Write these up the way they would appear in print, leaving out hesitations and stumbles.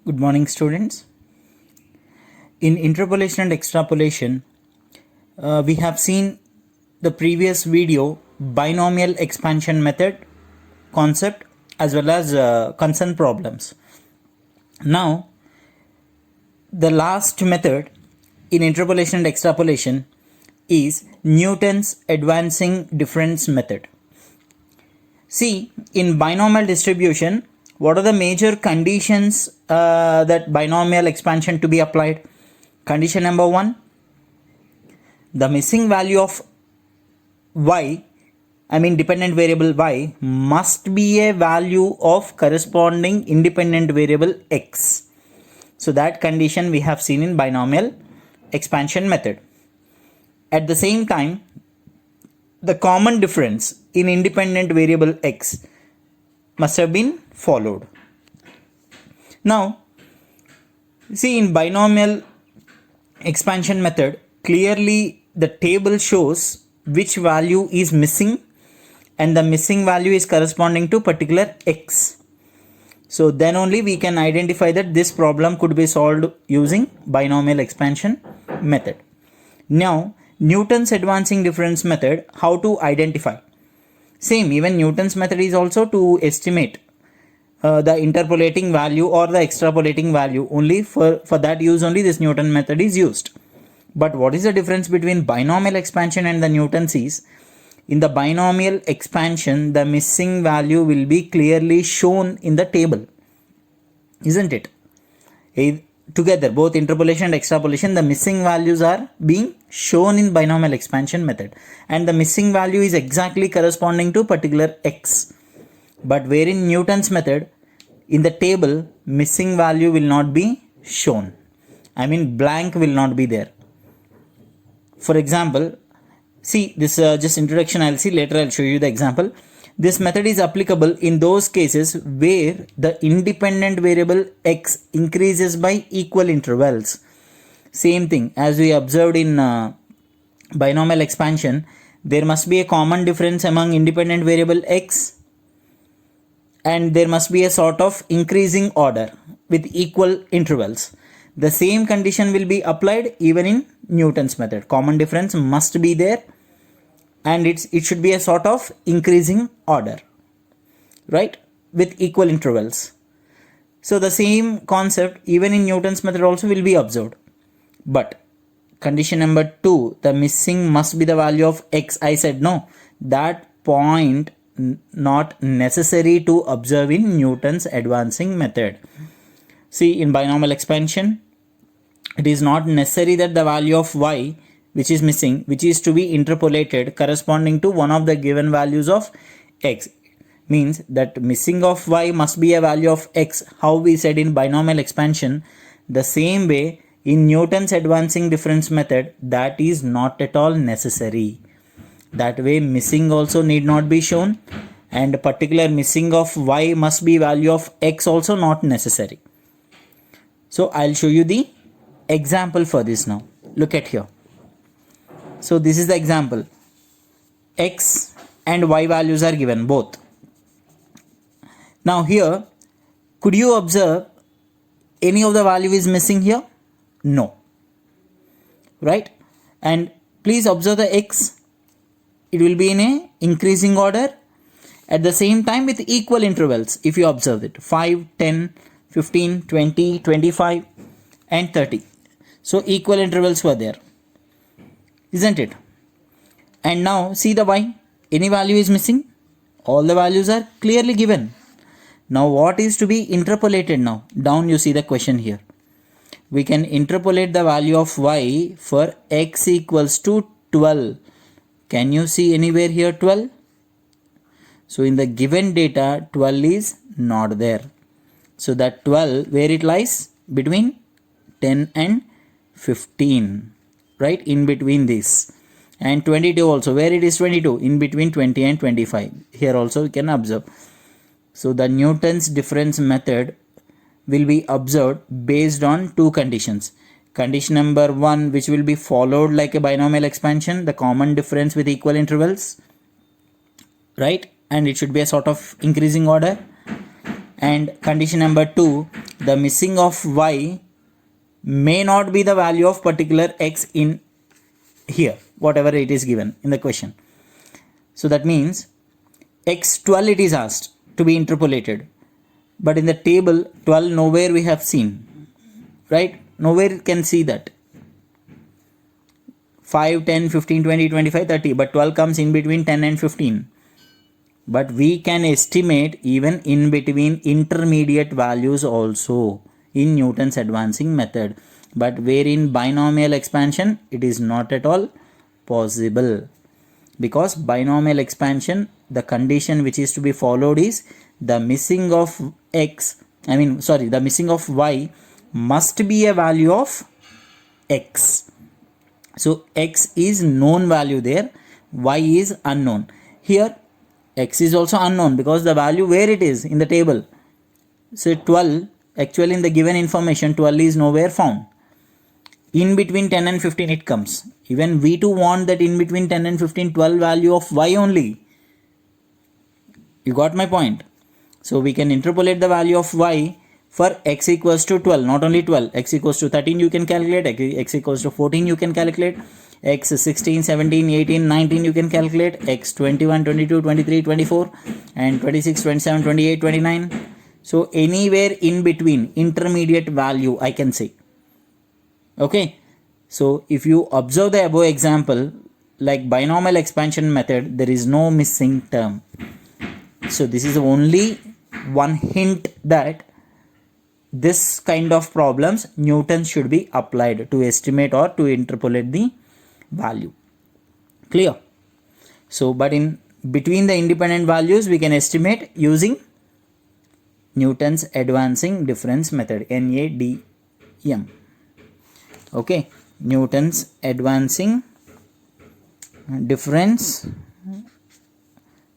Good morning, students. In interpolation and extrapolation, we have seen the previous video binomial expansion method concept as well as concern problems. Now, the last method in interpolation and extrapolation is Newton's advancing difference method. See, in binomial distribution, what are the major conditions that binomial expansion to be applied? Condition number 1, the missing value of y, dependent variable y, must be a value of corresponding independent variable x. So that condition we have seen in binomial expansion method. At the same time, the common difference in independent variable x must have been followed. Now, see, in binomial expansion method, clearly the table shows which value is missing and the missing value is corresponding to particular x. So then only we can identify that this problem could be solved using binomial expansion method. Now, Newton's advancing difference method, how to identify? Same, even Newton's method is also to estimate the interpolating value or the extrapolating value. Only for that use only this Newton method is used. But what is the difference between binomial expansion and the Newton's is, in the binomial expansion, the missing value will be clearly shown in the table, isn't it? Together, both interpolation and extrapolation, the missing values are being shown in binomial expansion method, and the missing value is exactly corresponding to particular x. But where in Newton's method, in the table, missing value will not be shown. Blank will not be there. For example, see this just introduction, I'll see later, I'll show you the example. This method is applicable in those cases where the independent variable x increases by equal intervals. Same thing as we observed in binomial expansion, there must be a common difference among independent variable x and there must be a sort of increasing order with equal intervals. The same condition will be applied even in Newton's method. Common difference must be there and it should be a sort of increasing order, right, with equal intervals. So the same concept even in Newton's method also will be observed. But condition number 2, the missing must be the value of x. I said no, that point not necessary to observe in Newton's advancing method. See, in binomial expansion, it is not necessary that the value of y which is missing, which is to be interpolated corresponding to one of the given values of x, means that missing of y must be a value of x, how we said in binomial expansion. The same way in Newton's advancing difference method, that is not at all necessary. That way missing also need not be shown, and particular missing of y must be value of x also not necessary. So I'll show you the example for this now. Look at here. So this is the example. X and y values are given both. Now here, could you observe any of the value is missing here? No. Right? And please observe the x. It will be in a increasing order. At the same time with equal intervals. If you observe it, 5, 10, 15, 20, 25 and 30. So equal intervals were there, isn't it? And now see the y. Any value is missing? All the values are clearly given. Now what is to be interpolated now? Down you see the question here. We can interpolate the value of y for x equals to 12. Can you see anywhere here 12? So in the given data, 12 is not there. So that 12, where it lies? Between 10 and 15, right, in between this. And 22 also, where it is 22? In between 20 and 25. Here also we can observe. So the Newton's difference method will be observed based on two conditions. Condition number 1, which will be followed like a binomial expansion, the common difference with equal intervals, right, and it should be a sort of increasing order. And condition number 2, the missing of y may not be the value of particular x in here, whatever it is given in the question. So that means x12 it is asked to be interpolated, but in the table 12 nowhere we have seen, right? Nowhere can see that. 5, 10, 15, 20, 25, 30, but 12 comes in between 10 and 15. But we can estimate even in between intermediate values also in Newton's advancing method. But where in binomial expansion, it is not at all possible. Because binomial expansion, the condition which is to be followed is the missing of the missing of y must be a value of x. So x is known value there, y is unknown. Here x is also unknown because the value where it is in the table. So 12, actually in the given information 12 is nowhere found. In between 10 and 15 it comes. Even we too want that in between 10 and 15 12 value of y only. You got my point? So we can interpolate the value of y for x equals to 12, not only 12, x equals to 13 you can calculate, x equals to 14 you can calculate, x 16, 17, 18, 19 you can calculate, x 21, 22, 23, 24 and 26, 27, 28, 29. So anywhere in between intermediate value I can say. Okay, so if you observe the above example, like binomial expansion method, there is no missing term. So this is only one hint that this kind of problems Newton should be applied to estimate or to interpolate the value. Clear? So but in between the independent values we can estimate using Newton's advancing difference method, NADM. Okay, Newton's advancing difference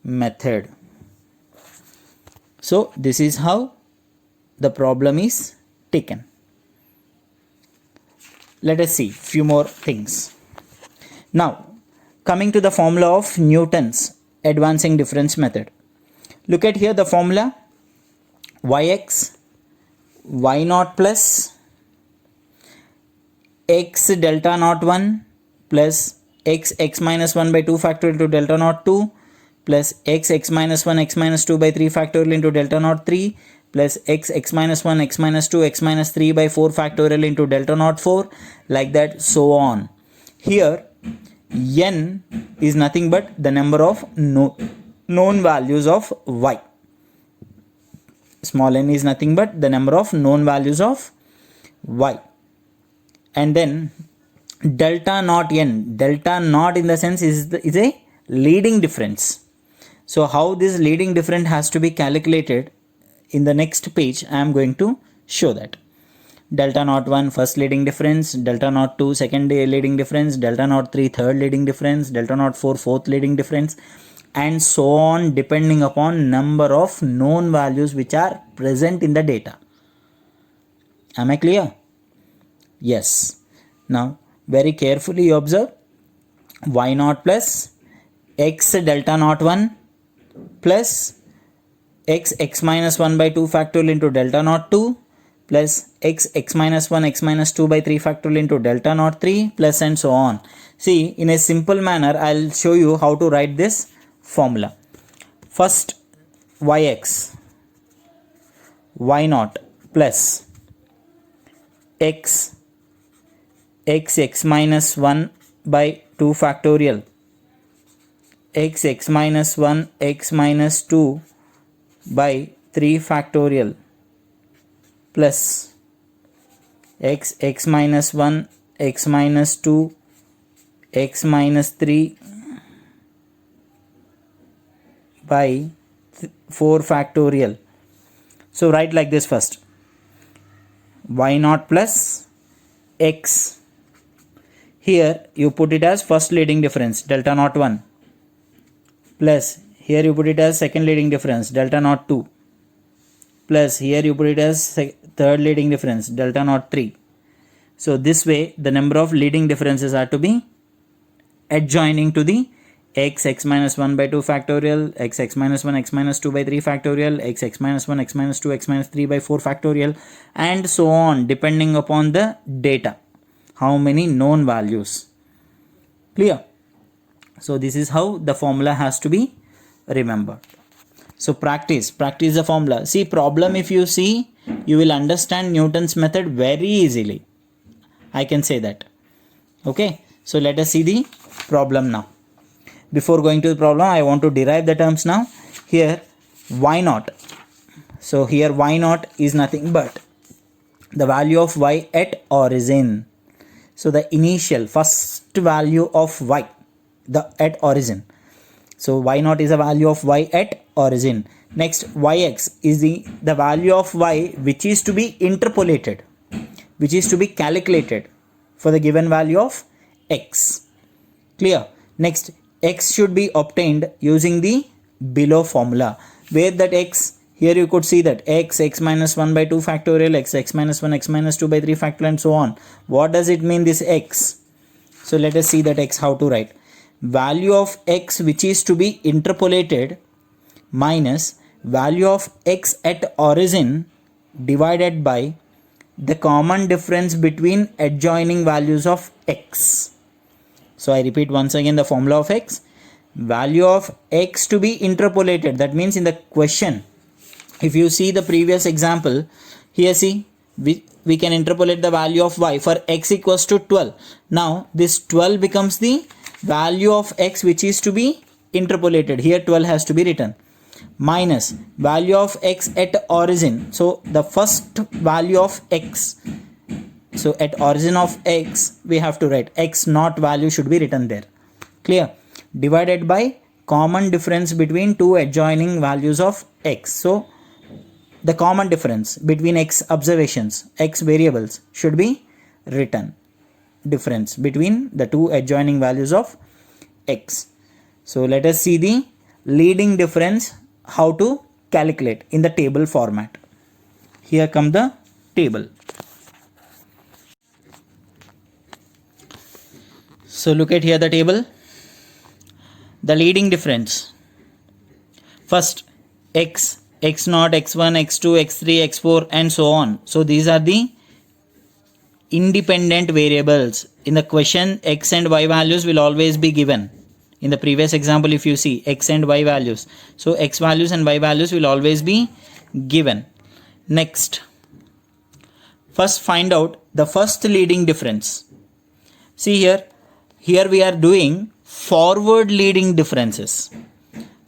method. So this is how the problem is taken. Let us see few more things. Now coming to the formula of Newton's advancing difference method. Look at here the formula: yx y naught plus x delta naught 1 plus x minus 1 by 2 factorial into delta naught 2 plus x minus 1 x minus 2 by 3 factorial into delta naught 3 plus x minus 1 x minus 2 x minus 3 by 4 factorial into delta naught 4, like that, so on. Here n is nothing but the number of known values of y. Small n is nothing but the number of known values of y. And then delta naught n, delta naught in the sense is a leading difference. So how this leading difference has to be calculated, in the next page I am going to show that. Delta naught 1 first leading difference, delta naught 2 second leading difference, delta naught 3 third leading difference, delta naught 4 fourth leading difference, and so on, depending upon number of known values which are present in the data. Am I clear? Yes. Now very carefully you observe y naught plus x delta naught 1 plus x minus 1 by 2 factorial into delta naught 2 plus x minus 1 x minus 2 by 3 factorial into delta naught 3 plus and so on. See, in a simple manner I'll show you how to write this formula. First yx y naught plus x minus 1 by 2 factorial x minus 1 x minus 2 by 3 factorial plus x minus 1 x minus 2 x minus 3 by 4 factorial. So write like this first: y naught plus x, here you put it as first leading difference delta naught 1, plus here you put it as second leading difference delta naught 2, plus here you put it as third leading difference delta naught 3. So this way the number of leading differences are to be adjoining to the x minus 1 by 2 factorial, x minus 1 x minus 2 by 3 factorial, x minus 1 x minus 2 x minus 3 by 4 factorial, and so on, depending upon the data, how many known values. Clear? So this is how the formula has to be remembered. So practice the formula. See problem, if you see, you will understand Newton's method very easily. I can say that. Okay, so let us see the problem now. Before going to the problem, I want to derive the terms now. Here y naught. So here y naught is nothing but the value of y at origin. So the initial first value of y, the at origin. So y naught is a value of y at origin. Next, yx is the value of y which is to be interpolated, which is to be calculated for the given value of x. Clear? Next, x should be obtained using the below formula, where that x, here you could see that x minus 1 by 2 factorial, x minus 1 x minus 2 by 3 factorial, and so on. What does it mean, this x? So let us see that x, how to write. Value of x which is to be interpolated minus value of x at origin divided by the common difference between adjoining values of x. So I repeat once again the formula of x. Value of x to be interpolated. That means in the question, if you see the previous example, here see, we can interpolate the value of y for x equals to 12. Now this 12 becomes the value of x which is to be interpolated. Here 12 has to be written. Minus value of x at origin. So the first value of x. So at origin of x, we have to write x naught value should be written there. Clear? Divided by common difference between two adjoining values of x. So the common difference between x observations, x variables should be written. Difference between the two adjoining values of x. So let us see the leading difference, how to calculate in the table format. Here come the table. So look at here the table. The leading difference. First x, x naught, x1, x2, x3, x4 and so on. So these are the independent variables. In the question, x and y values will always be given. In the previous example, if you see x and y values, so x values and y values will always be given. Next, first find out the first leading difference. See here we are doing forward leading differences.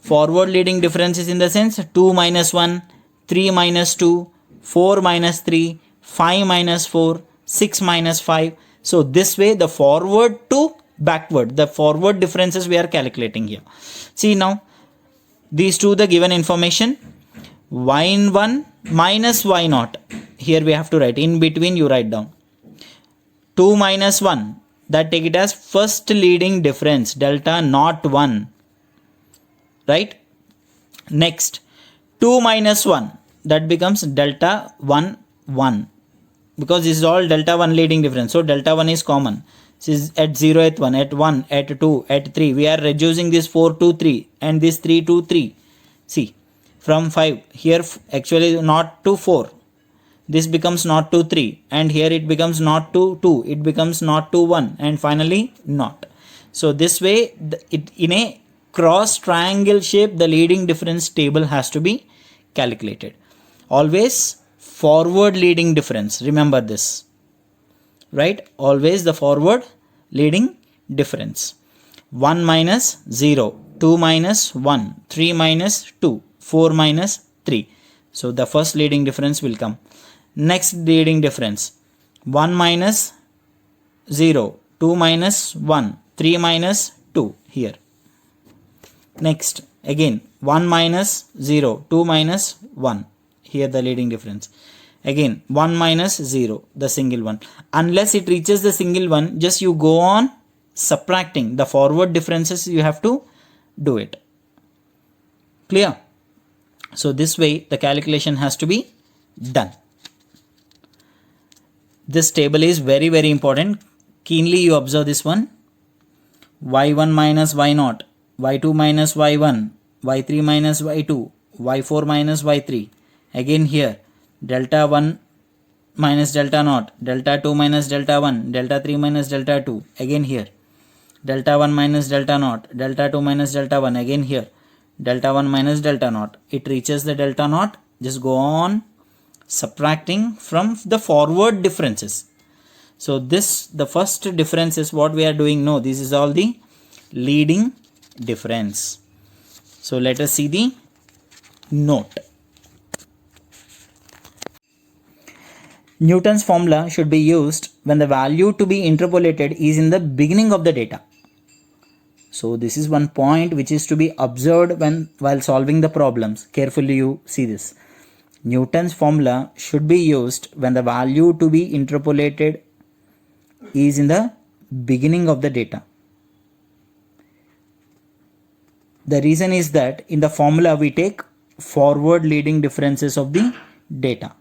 Forward leading differences in the sense 2 minus 1, 3 minus 2, 4 minus 3, 5 minus 4, 6 minus 5. So this way the forward to backward, the forward differences we are calculating here. See now, these two the given information, y1 minus y naught. Here we have to write, in between you write down 2 minus 1, that take it as first leading difference, delta naught 1, right? Next 2 minus 1, that becomes delta 1 1, because this is all delta 1 leading difference, so delta 1 is common. This is at 0 at 1, at 1, at 2, at 3. We are reducing this 4 to 3 and this 3 to 3. See, from 5, here actually not to 4. This becomes not to 3, and here it becomes not to 2. It becomes not to 1, and finally not. So this way, in a cross triangle shape, the leading difference table has to be calculated. Always forward leading difference. Remember this. Right? Always the forward leading difference. 1 minus 0, 2 minus 1, 3 minus 2, 4 minus 3. So the first leading difference will come. Next leading difference. 1 minus 0, 2 minus 1, 3 minus 2 here. Next again 1 minus 0, 2 minus 1. Here the leading difference. Again 1 minus 0, the single one. Unless it reaches the single one, just you go on subtracting the forward differences, you have to do it. Clear? So this way the calculation has to be done. This table is very, very important. Keenly you observe this one. y1 minus y naught. y2 minus y1, y3 minus y2, y4 minus y3. Again here, delta 1 minus delta naught, delta 2 minus delta 1, delta 3 minus delta 2. Again here, delta 1 minus delta naught, delta 2 minus delta 1. Again here, delta 1 minus delta naught. It reaches the delta naught. Just go on subtracting from the forward differences. So the first difference is what we are doing. No, this is all the leading difference. So let us see the note. Newton's formula should be used when the value to be interpolated is in the beginning of the data. So this is one point which is to be observed while solving the problems. Carefully you see this. Newton's formula should be used when the value to be interpolated is in the beginning of the data. The reason is that in the formula we take forward leading differences of the data.